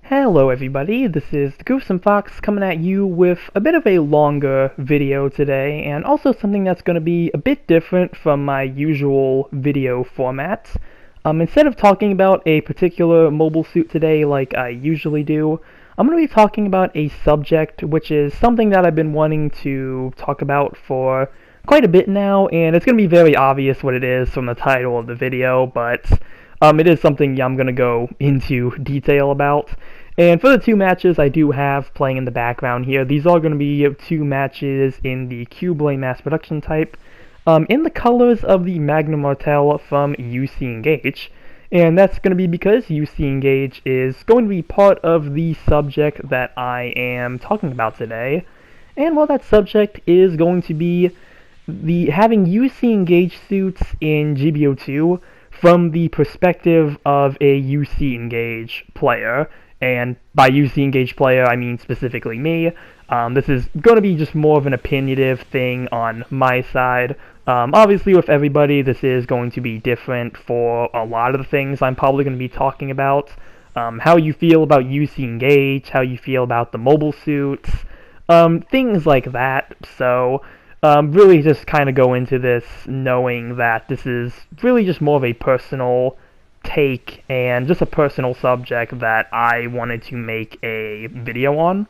Hello everybody, this is the Gruesome Fox coming at you with a bit of a longer video today, and also something that's going to be a bit different from my usual video formats. Instead of talking about a particular mobile suit today like I usually do, I'm going to be talking about a subject which is something that I've been wanting to talk about for quite a bit now, and it's going to be very obvious what it is from the title of the video, but it is something I'm going to go into detail about. And for the two matches I do have playing in the background here, these are going to be two matches in the Qubeley mass production type, in the colors of the Magna Martell from U.C. Engage. And that's going to be because U.C. Engage is going to be part of the subject that I am talking about today. And well, that subject is going to be having U.C. Engage suits in GBO2 from the perspective of a U.C. Engage player. And by U.C. Engage player, I mean specifically me. This is going to be just more of an opinionative thing on my side. Obviously, with everybody, this is going to be different for a lot of the things I'm probably going to be talking about. How you feel about U.C. Engage, how you feel about the mobile suits, things like that. So, really just kind of go into this knowing that this is really just more of a personal take and just a personal subject that I wanted to make a video on.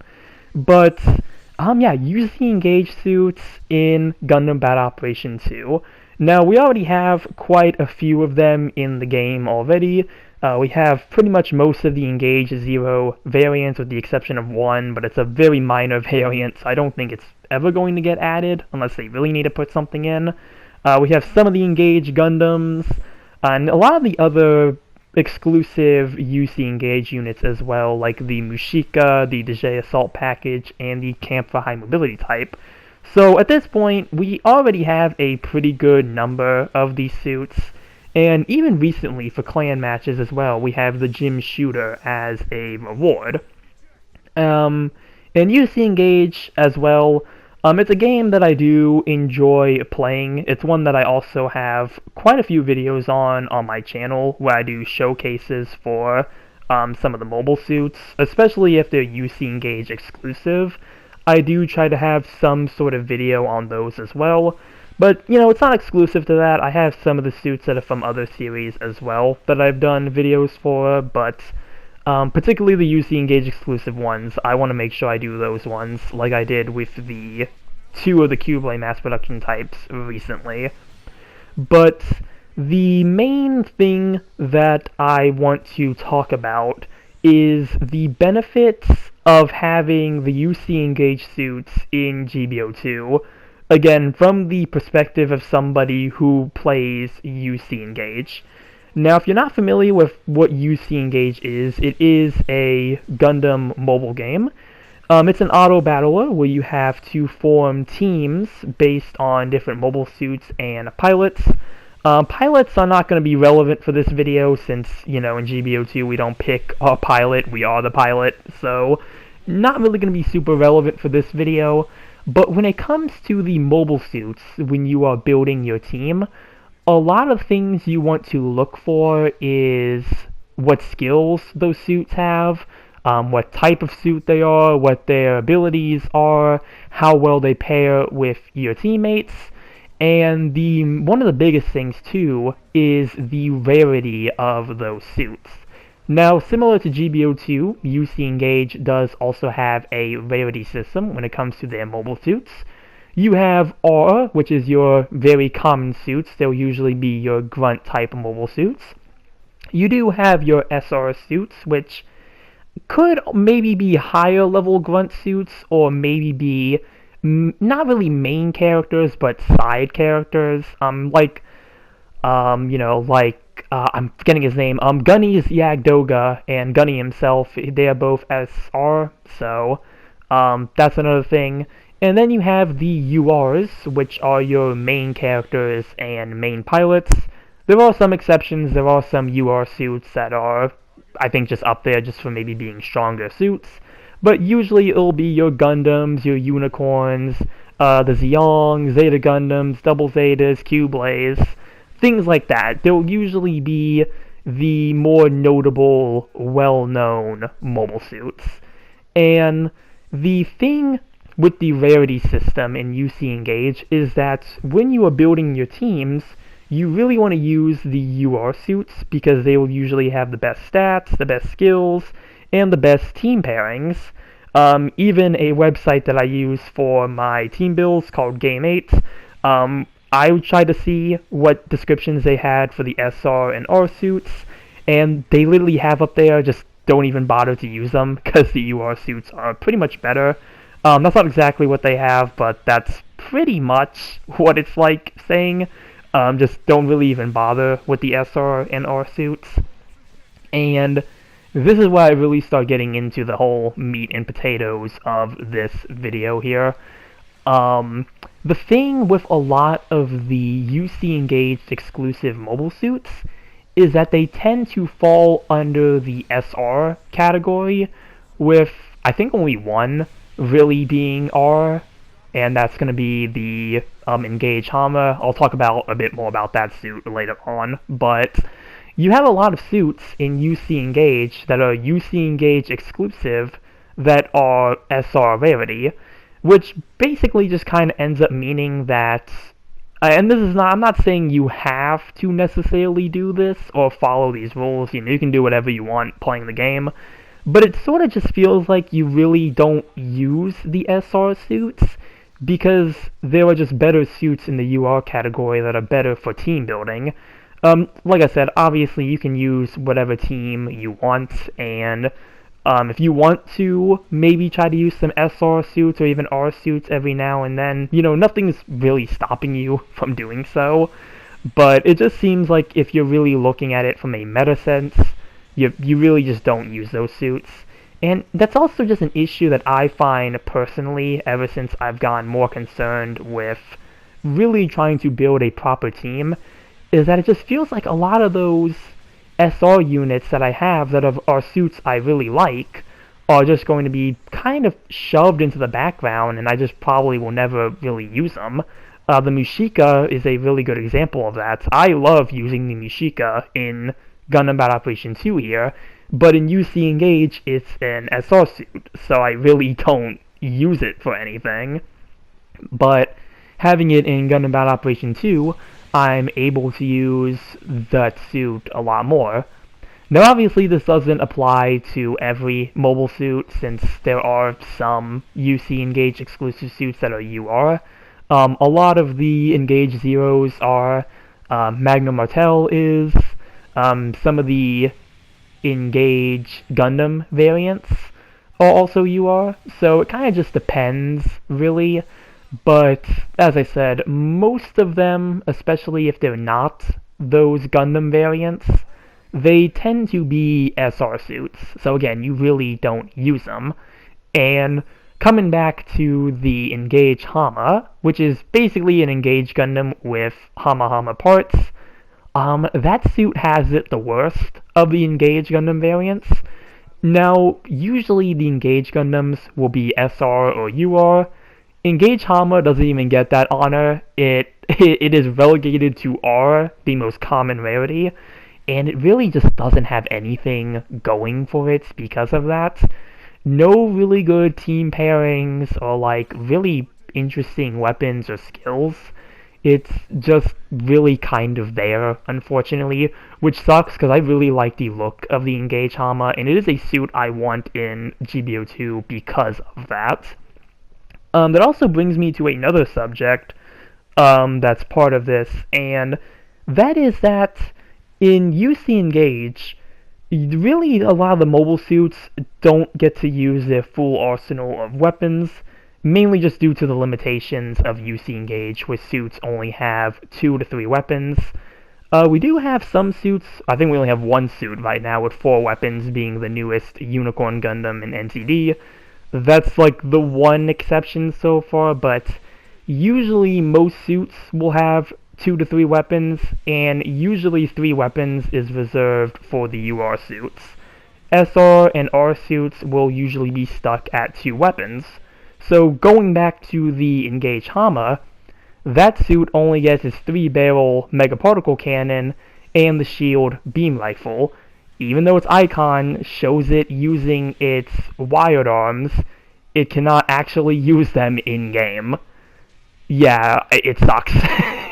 But yeah, UC Engage suits in Gundam Battle Operation 2. Now, we already have quite a few of them in the game already. We have pretty much most of the Engage 0 variants with the exception of one, but it's a very minor variant, so I don't think it's ever going to get added unless they really need to put something in. We have some of the Engage Gundams, and a lot of the other exclusive UC Engage units as well, like the Mushika, the Dejay Assault Package, and the Camp for High Mobility type. So at this point, we already have a pretty good number of these suits, and even recently for clan matches as well, we have the Gym Shooter as a reward. And UC Engage as well, it's a game that I do enjoy playing. It's one that I also have quite a few videos on my channel where I do showcases for some of the mobile suits, especially if they're UC Engage exclusive. I do try to have some sort of video on those as well, but you know, it's not exclusive to that. I have some of the suits that are from other series as well that I've done videos for, but particularly the UC Engage exclusive ones, I want to make sure I do those ones like I did with the two of the Qubeley mass production types recently. But the main thing that I want to talk about is the benefits of having the UC Engage suits in GBO2, again, from the perspective of somebody who plays UC Engage. Now, if you're not familiar with what UC Engage is, it is a Gundam mobile game. It's an auto battler where you have to form teams based on different mobile suits and pilots. Pilots are not going to be relevant for this video since, you know, in GBO2 we don't pick our pilot, we are the pilot, so not really going to be super relevant for this video. But when it comes to the mobile suits, when you are building your team, a lot of things you want to look for is what skills those suits have, what type of suit they are, what their abilities are, how well they pair with your teammates, and one of the biggest things too is the rarity of those suits. Now, similar to GBO2, UC Engage does also have a rarity system when it comes to their mobile suits. You have R, which is your very common suits. They'll usually be your grunt type mobile suits. You do have your SR suits, which could maybe be higher level grunt suits, or maybe be not really main characters, but side characters. I'm forgetting his name. Gunny's Yagdoga and Gunny himself, they are both SR, so that's another thing. And then you have the URs, which are your main characters and main pilots. There are some exceptions. There are some UR suits that are, I think, just up there just for maybe being stronger suits. But usually it'll be your Gundams, your Unicorns, the Zeong, Zeta Gundams, Double Zetas, Qubeleys, things like that. They'll usually be the more notable, well-known mobile suits. And the thing with the rarity system in UC Engage is that when you are building your teams, you really want to use the UR suits because they will usually have the best stats, the best skills, and the best team pairings. Even a website that I use for my team builds called Game 8, I would try to see what descriptions they had for the SR and R suits, and they literally have up there, just don't even bother to use them because the UR suits are pretty much better. That's not exactly what they have, but that's pretty much what it's like saying. Just don't really even bother with the SR and R suits. And this is where I really start getting into the whole meat and potatoes of this video here. The thing with a lot of the UC Engaged exclusive mobile suits is that they tend to fall under the SR category, with I think only one really being R, and that's going to be the Engage Hammer. I'll talk about a bit more about that suit later on, but you have a lot of suits in UC Engage that are UC Engage exclusive that are SR rarity, which basically just kind of ends up meaning that, and this is not, I'm not saying you have to necessarily do this or follow these rules, you know, you can do whatever you want playing the game, but it sort of just feels like you really don't use the SR suits because there are just better suits in the UR category that are better for team building. Like I said, obviously you can use whatever team you want, and if you want to maybe try to use some SR suits or even R suits every now and then, you know, nothing's really stopping you from doing so. But it just seems like if you're really looking at it from a meta sense, you really just don't use those suits. And that's also just an issue that I find personally ever since I've gotten more concerned with really trying to build a proper team, is that it just feels like a lot of those SR units that I have that are suits I really like are just going to be kind of shoved into the background, and I just probably will never really use them. The Mushika is a really good example of that. I love using the Mushika in Gundam Battle Operation 2 here, but in UC Engage it's an SR suit, so I really don't use it for anything. But having it in Gundam Battle Operation 2, I'm able to use that suit a lot more. Now obviously this doesn't apply to every mobile suit, since there are some UC Engage exclusive suits that are UR. A lot of the Engage Zeros are, Magna Martell is, some of the Engage Gundam variants are also UR, so it kind of just depends, really. But, as I said, most of them, especially if they're not those Gundam variants, they tend to be SR suits. So again, you really don't use them. And coming back to the Engage Hama, which is basically an Engage Gundam with Hama parts, that suit has it the worst of the Engage Gundam variants. Now, usually the Engage Gundams will be SR or UR. Engage Hama doesn't even get that honor. It is relegated to R, the most common rarity, and it really just doesn't have anything going for it because of that. No really good team pairings or like really interesting weapons or skills. It's just really kind of there, unfortunately, which sucks because I really like the look of the Engage Hama, and it is a suit I want in GBO2 because of that. That also brings me to another subject that's part of this, and that is that in UC Engage, really a lot of the mobile suits don't get to use their full arsenal of weapons, mainly just due to the limitations of UC Engage, where suits only have 2 to 3 weapons. We do have some suits, I think we only have one suit right now with 4 weapons, being the newest Unicorn Gundam in NCD. That's like the one exception so far, but usually most suits will have 2 to 3 weapons, and usually 3 weapons is reserved for the UR suits. SR and R suits will usually be stuck at 2 weapons. So going back to the Engage Hama, that suit only gets its 3-barrel Megaparticle Cannon and the shield beam rifle. Even though its icon shows it using its wired arms, it cannot actually use them in-game. Yeah, it sucks.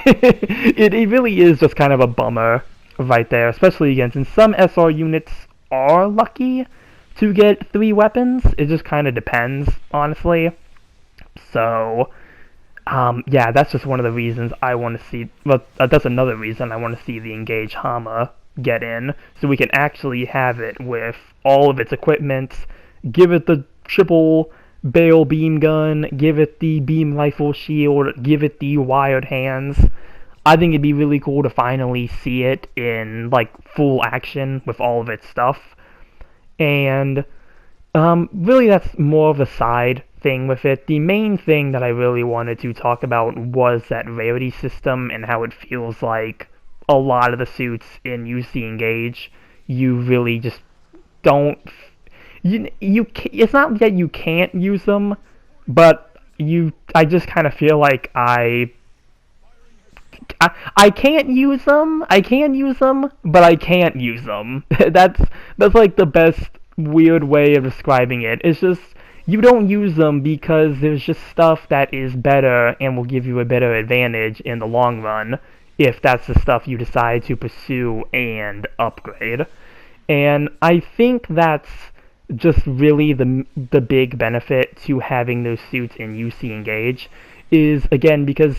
it really is just kind of a bummer right there, especially again, since some SR units are lucky to get 3 weapons. It just kind of depends, honestly. So, yeah, that's just one of the reasons I want to see, well, that's another reason I want to see the Engage Hama get in, so we can actually have it with all of its equipment, give it the triple barrel beam gun, give it the beam rifle shield, give it the wired hands. I think it'd be really cool to finally see it in, like, full action with all of its stuff. And, really that's more of a side thing with it. The main thing that I really wanted to talk about was that rarity system and how it feels like a lot of the suits in UC Engage, you really just don't... it's not that you can't use them, but I just kind of feel like I can't use them. I can use them, but I can't use them. that's like the best weird way of describing it. It's just you don't use them because there's just stuff that is better and will give you a better advantage in the long run if that's the stuff you decide to pursue and upgrade. And I think that's just really the big benefit to having those suits in UC Engage is, again, because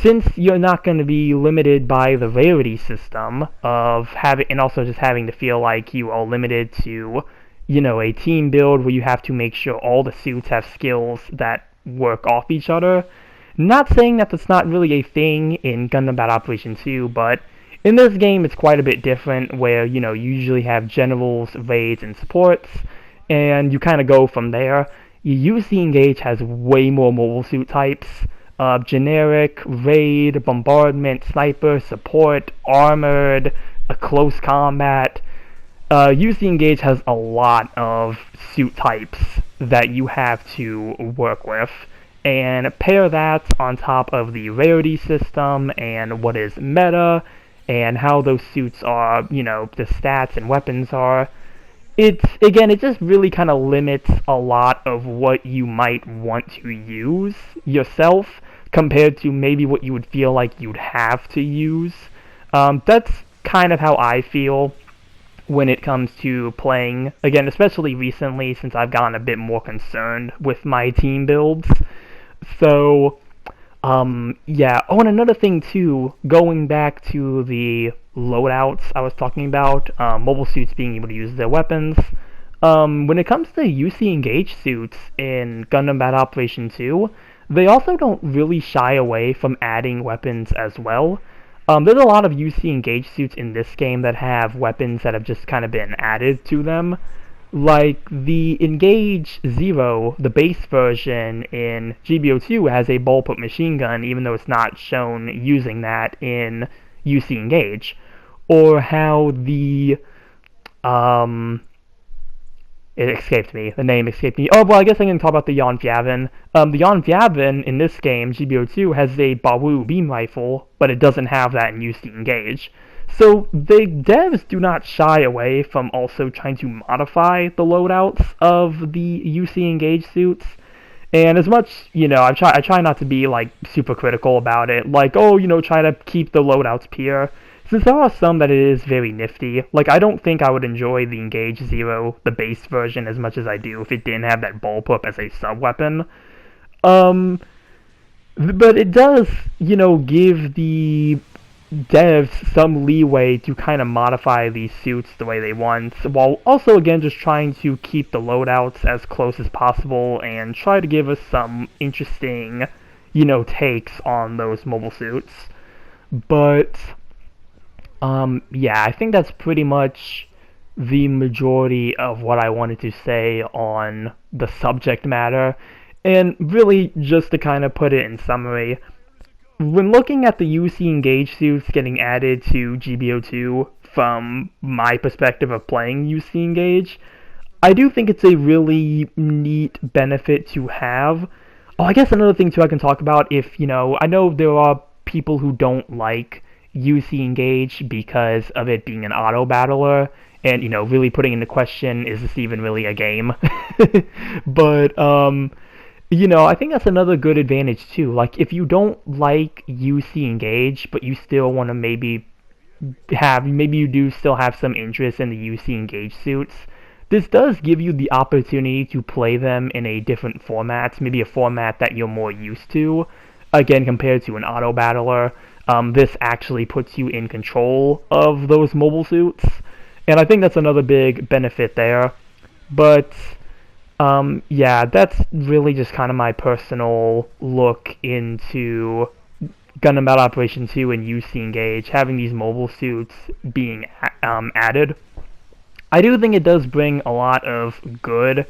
since you're not going to be limited by the rarity system of having, and also just having to feel like you are limited to, you know, a team build where you have to make sure all the suits have skills that work off each other. Not saying that that's not really a thing in Gundam Battle Operation 2, but in this game it's quite a bit different where, you know, you usually have generals, raids, and supports, and you kind of go from there. UC Engage has way more mobile suit types. Generic, raid, bombardment, sniper, support, armored, a close combat. UC Engage has a lot of suit types that you have to work with, and pair that on top of the rarity system and what is meta and how those suits are, you know, the stats and weapons are. It just really kind of limits a lot of what you might want to use yourself compared to maybe what you would feel like you'd have to use. That's kind of how I feel when it comes to playing, again, especially recently since I've gotten a bit more concerned with my team builds. So, yeah. Oh, and another thing too, going back to the loadouts I was talking about, mobile suits being able to use their weapons. When it comes to UC Engage suits in Gundam Battle Operation 2, they also don't really shy away from adding weapons as well. There's a lot of UC Engage suits in this game that have weapons that have just kind of been added to them. Like the Engage Zero, the base version in GBO2 has a bullpup machine gun, even though it's not shown using that in UC Engage. Or how the, it escaped me. The name escaped me. Oh, well, I guess I can talk about the Yon Fjavin. The Yon Fjavin in this game, GBO2, has a Bawu beam rifle, but it doesn't have that in UC Engage. So the devs do not shy away from also trying to modify the loadouts of the UC Engage suits. And as much, you know, I try not to be, like, super critical about it. Like, oh, you know, try to keep the loadouts pure. Since there are some that it is very nifty, like, I don't think I would enjoy the Engage Zero, the base version, as much as I do if it didn't have that bullpup as a sub-weapon. But it does, you know, give the devs some leeway to kind of modify these suits the way they want, while also, again, just trying to keep the loadouts as close as possible and try to give us some interesting, you know, takes on those mobile suits. But yeah, I think that's pretty much the majority of what I wanted to say on the subject matter. And really, just to kind of put it in summary, when looking at the UC Engage suits getting added to GBO2 from my perspective of playing UC Engage, I do think it's a really neat benefit to have. Oh, I guess another thing too I can talk about, if, you know, I know there are people who don't like UC Engage because of it being an auto battler, and really putting into question, is this even really a game? But I think that's another good advantage too. Like, if you don't like UC Engage, but you still want to maybe you do still have some interest in the UC Engage suits, this does give you the opportunity to play them in a different format, maybe a format that you're more used to. Again, compared to an auto battler, this actually puts you in control of those mobile suits, and I think that's another big benefit there. But yeah, that's really just kind of my personal look into Gundam Battle Operation 2 and UC Engage, having these mobile suits being added. I do think it does bring a lot of good.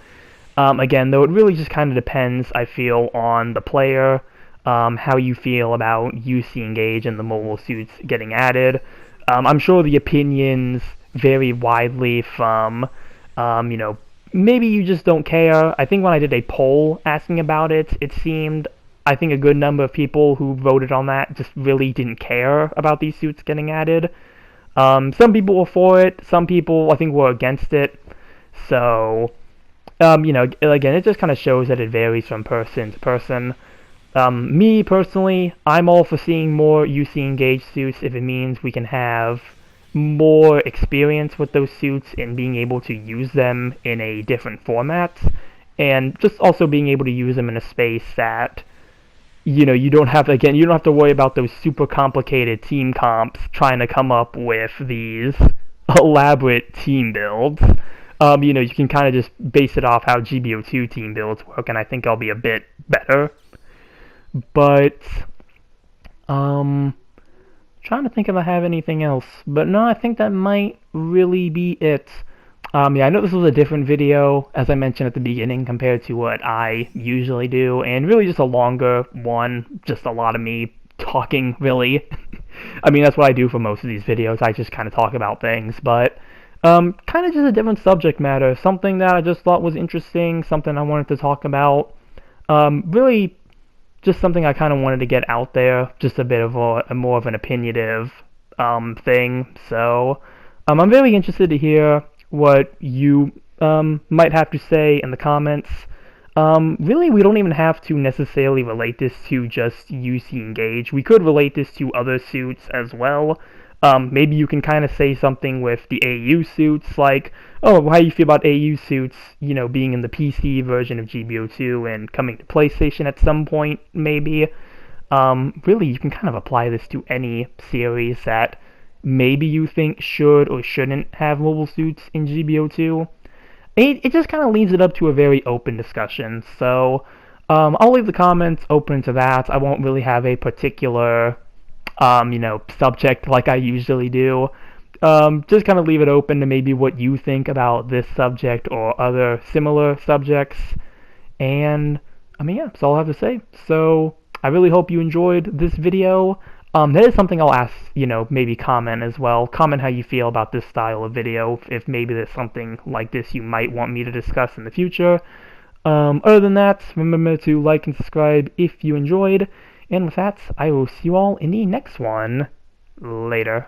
Again, though, it really just kind of depends, I feel, on the player, how you feel about UC Engage and the mobile suits getting added. I'm sure the opinions vary widely from, maybe you just don't care. I think when I did a poll asking about it, it seemed, I think, a good number of people who voted on that just really didn't care about these suits getting added. Some people were for it, some people, I think, were against it. So, again, it just kind of shows that it varies from person to person. Me, personally, I'm all for seeing more UC Engage suits if it means we can have more experience with those suits and being able to use them in a different format. And just also being able to use them in a space that you don't have to worry about those super complicated team comps trying to come up with these elaborate team builds. You can kind of just base it off how GBO2 team builds work, and I think I'll be a bit better. But, trying to think if I have anything else. But no, I think that might really be it. Yeah, I know this was a different video, as I mentioned at the beginning, compared to what I usually do, and really just a longer one, just a lot of me talking, really. I mean, that's what I do for most of these videos, I just kind of talk about things, but kind of just a different subject matter, something that I just thought was interesting, something I wanted to talk about. Really just something I kind of wanted to get out there, just a bit of a more of an opinionative thing, so I'm very interested to hear what you might have to say in the comments. Really, we don't even have to necessarily relate this to just UC Engage. We could relate this to other suits as well. Maybe you can kind of say something with the AU suits, like, oh, how do you feel about AU suits, being in the PC version of GBO2 and coming to PlayStation at some point, maybe. Really, you can kind of apply this to any series that maybe you think should or shouldn't have mobile suits in GBO2. It just kind of leaves it up to a very open discussion, so I'll leave the comments open to that. I won't really have a particular, subject like I usually do. Just kind of leave it open to maybe what you think about this subject or other similar subjects, and, yeah, that's all I have to say. So, I really hope you enjoyed this video. That is something I'll ask, maybe comment as well. Comment how you feel about this style of video, if maybe there's something like this you might want me to discuss in the future. Other than that, remember to like and subscribe if you enjoyed. And with that, I will see you all in the next one. Later.